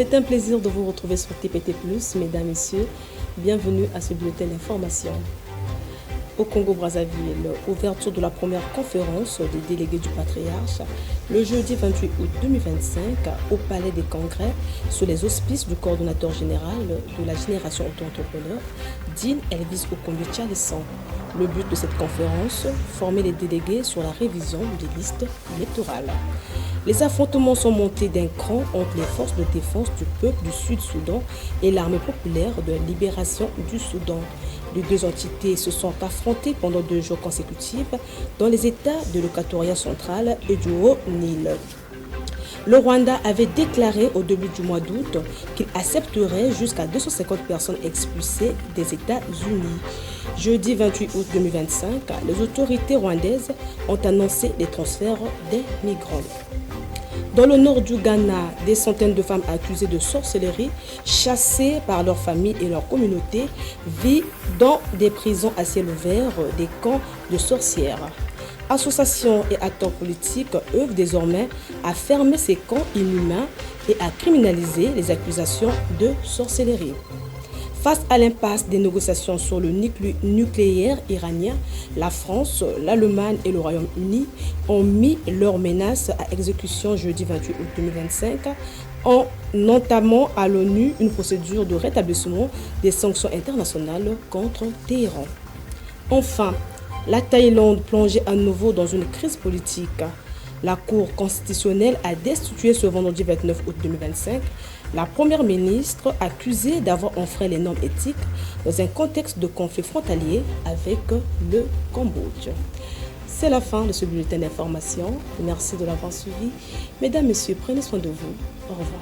C'est un plaisir de vous retrouver sur TPT+, mesdames, messieurs. Bienvenue à ce bulletin d'information. Au Congo-Brazzaville, ouverture de la première conférence des délégués du patriarche le jeudi 28 août 2025 au Palais des Congrès sous les auspices du coordonnateur général de la génération auto-entrepreneur, Dean Elvis Okombe-Tchalesan. Le but de cette conférence, former les délégués sur la révision des listes électorales. Les affrontements sont montés d'un cran entre les forces de défense du peuple du Sud-Soudan et l'armée populaire de libération du Soudan. Les deux entités se sont affrontées pendant 2 jours consécutifs dans les États de l'Équatoria central et du Haut-Nil. Le Rwanda avait déclaré au début du mois d'août qu'il accepterait jusqu'à 250 personnes expulsées des États-Unis. Jeudi 28 août 2025, les autorités rwandaises ont annoncé les transferts des migrants. Dans le nord du Ghana, des centaines de femmes accusées de sorcellerie, chassées par leurs familles et leur communauté, vivent dans des prisons à ciel ouvert, des camps de sorcières. Associations et acteurs politiques œuvrent désormais à fermer ces camps inhumains et à criminaliser les accusations de sorcellerie. Face à l'impasse des négociations sur le nucléaire iranien, la France, l'Allemagne et le Royaume-Uni ont mis leurs menaces à exécution jeudi 28 août 2025 en entamant à l'ONU une procédure de rétablissement des sanctions internationales contre Téhéran. Enfin, la Thaïlande plongeait à nouveau dans une crise politique. La Cour constitutionnelle a destitué ce vendredi 29 août 2025 la première ministre accusée d'avoir enfreint les normes éthiques dans un contexte de conflit frontalier avec le Cambodge. C'est la fin de ce bulletin d'information. Merci de l'avoir suivi. Mesdames, Messieurs, prenez soin de vous. Au revoir.